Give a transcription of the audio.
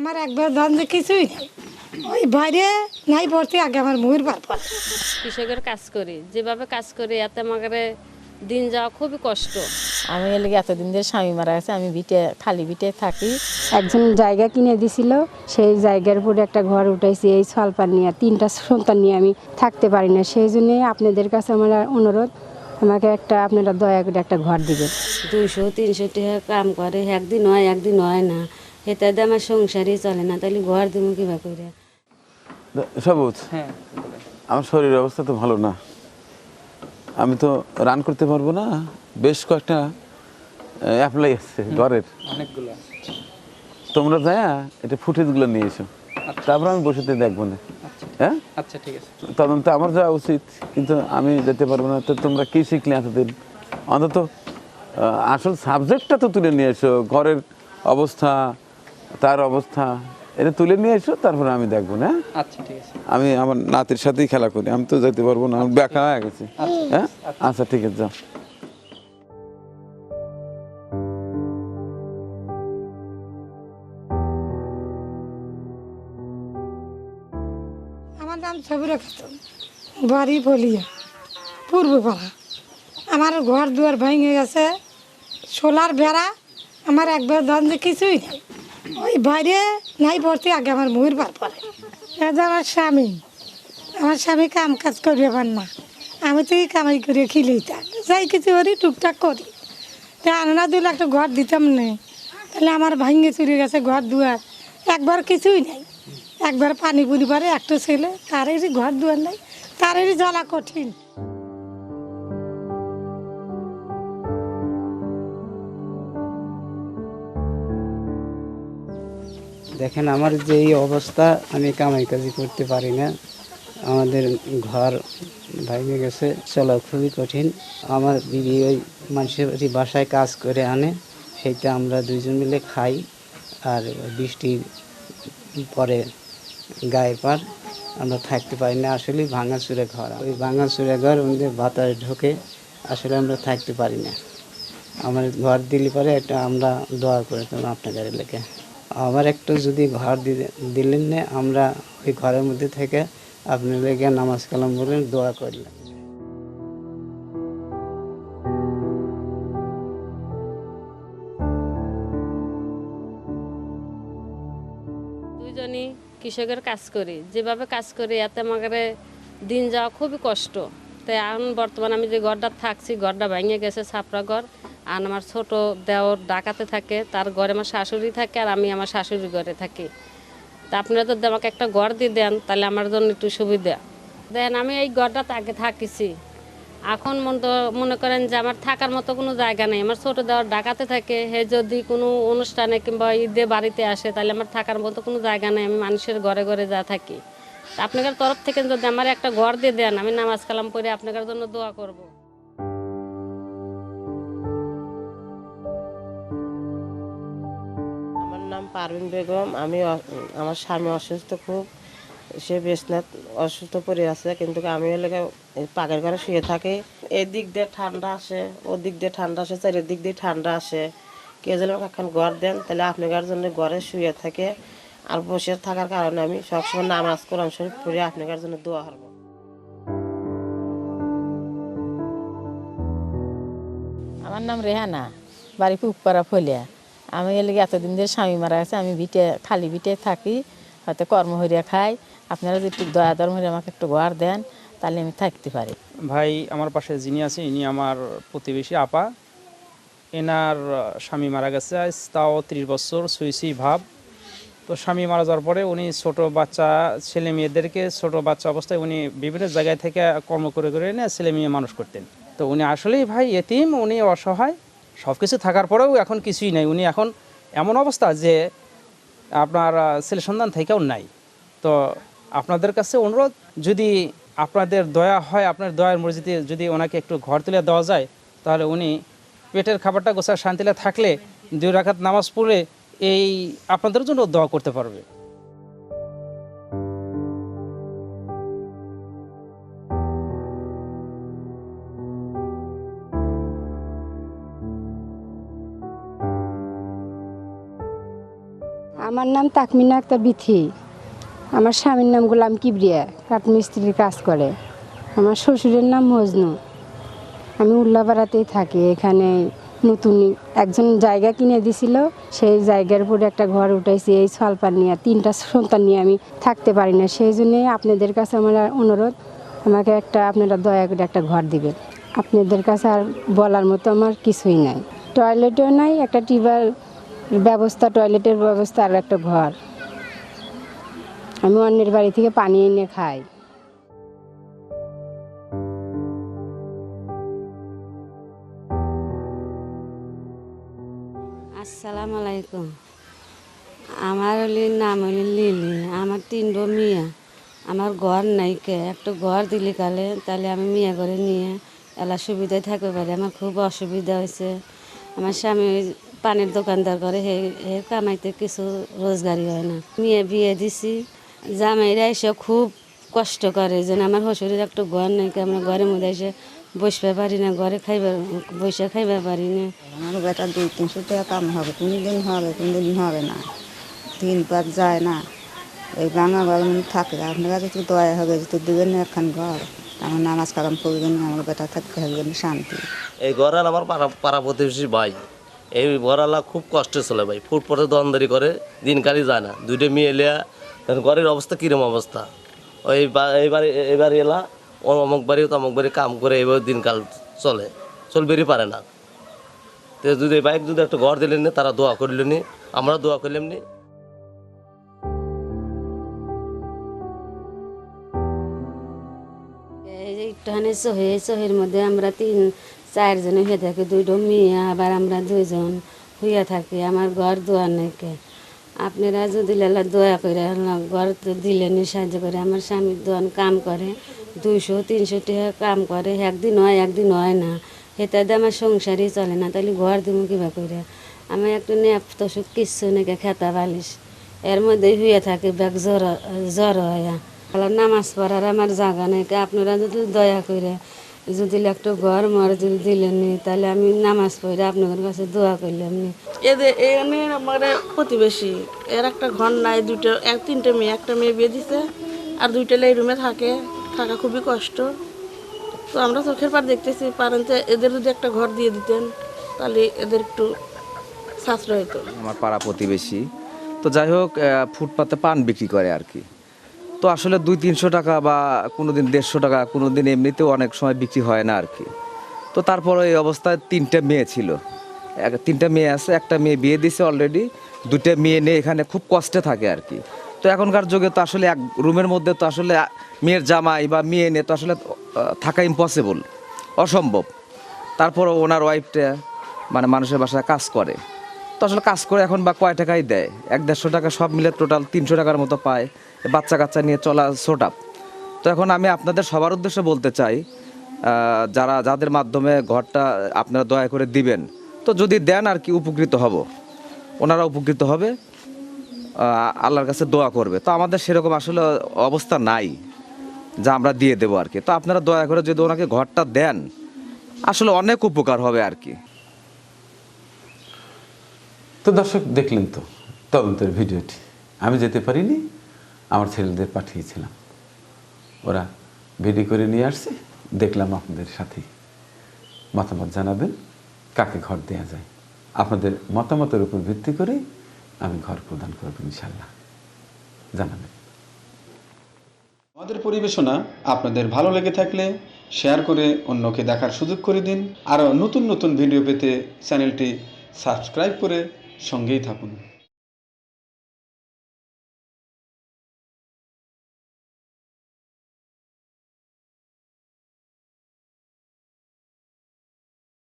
আমার একবার দ্বন্দ্বে কিছুই নেই, ওই বাইরে নাই পড়তে আগে আমার মুহির বার পড়ে। কৃষকের কাজ করি, যেভাবে কাজ করি এতে আমাকে দিন যাওয়া খুবই কষ্ট। আমি এর লাগে এতদিন ধরে স্বামী মারা গেছে, আমি খালি ভিটে থাকি। একজন জায়গা কিনে দিছিল, সেই জায়গার উপরে একটা ঘর উঠাইছি। এই সলপান নিয়ে 3টা সন্তান নিয়ে আমি থাকতে পারি না, সেই জন্যই আপনাদের কাছে আমার অনুরোধ, আমাকে আপনারা দয়া করে একটা ঘর দিবেন। 200-300 টাকা কাম করে, একদিন হয় না, এতে আমার সংসারই চলে না, তাহলে ঘর দিব কিভাবে করে? সবুজ, আমার শরীরের অবস্থা তো ভালো না, আমি তো রান করতে পারবো না। বেশ কয়েকটা অ্যাপ্লাই আছে ঘরের অনেকগুলো। তোমরা যায় এটা ফুটেজগুলো নিয়ে এসো, তারপর আমি বসেতে দেখবো না। হ্যাঁ আচ্ছা ঠিক আছে। তদন্ত আমার যাওয়া উচিত, কিন্তু আমি যেতে পারবো না। তো তোমরা কি শিখলে এতদিন? অন্তত আসল সাবজেক্টটা তো তুলে নিয়ে এসো, ঘরের অবস্থা, তার অবস্থা, এটা তুলে নিয়ে এসো, তারপরে আমি দেখবো না। আচ্ছা ঠিক আছে। আমি আমার নাতির সাথেই খেলা করি, আমি তো যেতে পারবো না, আমি বেকা হয়ে গেছি। হ্যাঁ আচ্ছা ঠিক আছে, যাও। আমার নাম ছবিরা খাতুন, বাড়ি বলিয়া পূর্বপাড়া। আমার ঘর দুয়ার ভেঙে গেছে, সোলার বেড়া, আমার একবার দ্বন্দ্বে কিছুই নেই, ওই বাইরে নাই পড়তে আগে আমার মুহির বার পড়ে। এটা আমার স্বামী কাম কাজ করবে পার না, আমি তো এই কামাই করে খিলেই থাক, যাই কিছু করি টুকটাক করি। তা আনা দিলে একটা ঘর দিতাম না, তাহলে আমার ভাঙে চুরে গেছে ঘর দুয়ার, একবার কিছুই নেই। একবার পানি পুরি পারে একটা ছেলে, তারেরই ঘর দুয়ার নেই, তারেরই জ্বালা কঠিন। দেখেন আমার যে এই অবস্থা, আমি কামাই কাজি করতে পারি না, আমাদের ঘর ভেঙে গেছে, চলা খুবই কঠিন। আমার দিদি ওই মানুষের বাসায় কাজ করে আনে, সেইটা আমরা দুইজন মিলে খাই। আর বৃষ্টির পরে গায়ে পার, আমরা থাকতে পারি না। আসলে ভাঙাচুরে ঘর, ওই ভাঙাচুরে ঘর আমাদের বাতাস ঢোকে, আসলে আমরা থাকতে পারি না। আমার ঘর দিলে পরে একটা আমরা দোয়া করে তোমার আপনাদের লেগে আবার একটু যদি ঘর দিলেন না, আমরা ওই ঘরের মধ্যে থেকে আপনার লেগে নামাজ কালাম বলে দোয়া করলাম। দুইজনই কৃষকের কাজ করি, যেভাবে কাজ করি এতে আমাকে দিন যাওয়া খুবই কষ্ট। তাই এখন বর্তমানে আমি যে ঘরটা থাকছি, ঘরটা ভেঙে গেছে, ছাপড়া ঘর। আর আমার ছোট দেওর ঢাকাতে থাকে, তার ঘরে আমার শাশুড়ি থাকে, আর আমি আমার শাশুড়ির ঘরে থাকি। তা আপনারা যদি আমাকে একটা ঘর দিয়ে দেন, তাহলে আমার জন্য একটু সুবিধা দেন। আমি এই ঘরটাতে আগে থাকিছি, এখন মনে করেন যে আমার থাকার মতো কোনো জায়গা নেই। আমার ছোটো দেওয়ার ঢাকাতে থাকে, হে যদি কোনো অনুষ্ঠানে কিংবা ঈদে বাড়িতে আসে, তাহলে আমার থাকার মতো কোনো জায়গা নেই, আমি মানুষের ঘরে ঘরে যা থাকি। তা আপনাদের তরফ থেকে যদি আমার একটা ঘর দিয়ে দেন, আমি নামাজ কালাম করে আপনাদের জন্য দোয়া করব। আমার নাম পারভিন বেগম। আমার স্বামী অসুস্থ খুব, সে বেশনাথ অসুস্থ পড়ে আছে, কিন্তু আমি এলাকা পাকের ঘরে শুয়ে থাকি। এদিক দিয়ে ঠান্ডা আসে, ওদিক দিয়ে ঠান্ডা আসে, চারিদিক দিয়ে ঠান্ডা আসে। কেউ যদি আমাকে এখন ঘর দেন, তাহলে আপনার জন্য ঘরে শুয়ে থাকে। আর বসে থাকার কারণে আমি সবসময় নামাজ কোরআন শরীফ পড়ে আপনার জন্য দোয়া করব। আমার নাম রেহানা, বাড়ি পুকপাড়া ফলিয়া। আমি এর লাগে এতদিন ধরে স্বামী মারা গেছে, আমি খালি ভিটে থাকি, হয়তো কর্ম হরিয়া খাই। আপনারা যদি একটু দয়া ধর্ম হয়ে আমাকে একটু ঘর দেন, তাহলে আমি থাকতে পারি। ভাই আমার পাশে যিনি আছে, ইনি আমার প্রতিবেশী আপা। এনার স্বামী মারা গেছে, আজ তাও 30 বছর সুইসি ভাব। তো স্বামী মারা যাওয়ার পরে উনি ছোট বাচ্চা ছেলে মেয়েদেরকে, ছোট বাচ্চা অবস্থায় উনি বিভিন্ন জায়গায় থেকে কর্ম করে করে এনে ছেলে মেয়ে মানুষ করতেন। তো উনি আসলেই ভাই এতিম, উনি অসহায়, সব কিছু থাকার পরেও এখন কিছুই নাই। উনি এখন এমন অবস্থা যে আপনার ছেলে সন্তান থেকেও নাই। তো আপনাদের কাছে অনুরোধ, যদি আপনাদের দয়া হয়, আপনার দয়ার মর্জিতে যদি ওনাকে একটু ঘর তুলে দেওয়া যায়, তাহলে উনি পেটের খাবারটা গোছায় শান্তিতে থাকলে 2 রাকাত নামাজ পড়ে এই আপনাদের জন্য দোয়া করতে পারবে। আমার নাম তাকমিনা আক্তার বিথি। আমার স্বামীর নাম গোলাম কিবরিয়া, কাঠমিস্ত্রির কাজ করে। আমার শ্বশুরের নাম মজনু। আমি উল্লাপাড়াতেই থাকি। এখানে নতুন একজন জায়গা কিনে দিছিল, সেই জায়গার উপরে একটা ঘর উঠাইছি। এই সলপান নিয়ে 3টা সন্তান নিয়ে আমি থাকতে পারি না। সেই জন্যে আপনাদের কাছে আমার অনুরোধ, আমাকে আপনারা দয়া করে একটা ঘর দিবেন। আপনাদের কাছে আর বলার মতো আমার কিছুই নাই। টয়লেটও নাই, একটা টিউবওয়েল ব্যবস্থা, টয়লেটের ব্যবস্থা, আর একটা ঘর। আমি অন্যের বাড়ি থেকে পানি এনে খাই। আসসালামু আলাইকুম। আমার নাম হলি লিলি। আমার 3 মেয়ে। আমার ঘর নাই কে, একটা ঘর দিলি কালে তাহলে আমি মেয়ে ঘরে নিয়ে এলা সুবিধায় থাকতে পারি। আমার খুব অসুবিধা হয়েছে। আমার স্বামী পানের দোকানদার করে, হে কামাইতে কিছু রোজগারি হয় না। মেয়ে বিয়ে দিছি, জামাইরা এসে খুব কষ্ট করে, যেন আমার শ্বশুরের একটা ঘর নাই কে, আমরা ঘরের মধ্যে এসে বসতে পারি না, ঘরে বসে খাইবার পারি না। আমার বেটা 200-300 টাকা কাম হবে, কোনদিন হবে কোনদিন হবে না, 3 পাঁচ যায় না। এই ভাঙা ঘর থাকে। আপনার কাছে একটু দয়া হবে, যদি দেবেন একখান ঘর, আমার নামাজ কালাম করবেন, আমার বেটা থাকতে হবে শান্তি। এই ঘরাল আমার পাড়া প্রতিবেশী ভাই। এই ঘরালা খুব কষ্টে চলে ভাই, ফুটপথে দোকানদারি করে, দিনকালই যায় না। 2টা মেয়ে এলিয়া, ঘরের অবস্থা কিরম অবস্থা। ওই এবার এলা অমুক বাড়ি তমুক বাড়ি কাম করে এইভাবে দিনকাল চলবেরই পারে না। তো যদি বাইক যদি একটা ঘর দিলেন নি, তারা দোয়া করলেন নি, আমরা দোয়া করলাম নি। এই যে একটুখানি চহের মধ্যে আমরা 3-4 জন হয়ে থাকি, 2টো মেয়ে, আবার আমরা 2 জন হইয়া থাকি। আমার ঘর দোয়ার নাকি। আপনারা যদি লেলা দয়া করে ঘর তো দিলেনি, সাহায্য করে। আমার স্বামীর দোয়ান কাম করে, 200-300 টাকা কাম করে, একদিন হয় না। সেটাতে আমার সংসারই চলে না। তাহলে ঘর দিব কিবা করে? আমার একটু নেপ তসুক কিচ্ছু নাকি, খেতা বালিশ এর মধ্যেই হইয়া থাকে, ব্যাগ জ্বর হইয়া। নামাজ পড়ার আমার জায়গা নাকি। আপনারা যদি দয়া করে যদি একটা ঘর মর যদি দিলেনি, তাহলে আমি নামাজ পড়ে আপনাদের কাছে দোয়া করলাম নি। এদের এনে আমার প্রতিবেশী, এর একটা ঘর নাই, 3টে মেয়ে, একটা মেয়ে বিয়ে দিছে, আর 2টা এই রুমে থাকা খুবই কষ্ট। তো আমরা চোখের পার দেখতেছি, পারেন যে এদের যদি একটা ঘর দিয়ে দিতেন তাহলে এদের একটু সাশ্রয় হতো। আমার পাড়া প্রতিবেশী তো যাই হোক, ফুটপাতে পান বিক্রি করে আর কি। তো আসলে 200-300 টাকা বা কোনোদিন 150 টাকা, কোনোদিন এমনিতেও অনেক সময় বিক্রি হয় না আর কি। তো তারপরে এই অবস্থায় 3টে মেয়ে ছিল, 3টে মেয়ে আছে, একটা মেয়ে বিয়ে দিছে অলরেডি, 2টা মেয়ে নিয়ে এখানে খুব কষ্টে থাকে আর কি। তো এখনকার যুগে তো আসলে এক রুমের মধ্যে তো আসলে মেয়ের জামাই বা মেয়ে নিয়ে তো আসলে থাকা ইম্পসিবল, অসম্ভব। তারপরে ওনার ওয়াইফটা মানে মানুষের বাসায় কাজ করে। তো আসলে কাজ করে এখন বা কয় টাকাই দেয়, 100-150 টাকা সব মিলে টোটাল 300 টাকার মতো পায়। বাচ্চা কাচ্চা নিয়ে চলা ছোটাপ। তো এখন আমি আপনাদের সবার উদ্দেশ্যে বলতে চাই, যাদের মাধ্যমে ঘরটা আপনারা দয়া করে দিবেন, তো যদি দেন আর কি উপকৃত হব, ওনারা উপকৃত হবে, আল্লাহর কাছে দোয়া করবে। তো আমাদের সেরকম আসলে অবস্থা নাই যা আমরা দিয়ে দেবো আর কি। তো আপনারা দয়া করে যদি ওনাকে ঘরটা দেন, আসলে অনেক উপকার হবে আর কি। তো দর্শক দেখলেন তো তদন্তের ভিডিওটি। আমি যেতে পারিনি, আমার ছেলেদের পাঠিয়েছিলাম, ওরা ভিডিও করে নিয়ে আসছে, দেখলাম। আপনাদের সাথে মতামত জানাবেন কাকে ঘর দেওয়া যায়। আপনাদের মতামতের উপর ভিত্তি করে আমি ঘর প্রদান করব ইনশাল্লাহ, জানাবেন। আমাদের পরিবেশনা আপনাদের ভালো লেগে থাকলে শেয়ার করে অন্যকে দেখার সুযোগ করে দিন। আরও নতুন নতুন ভিডিও পেতে চ্যানেলটি সাবস্ক্রাইব করে সঙ্গেই থাকুন।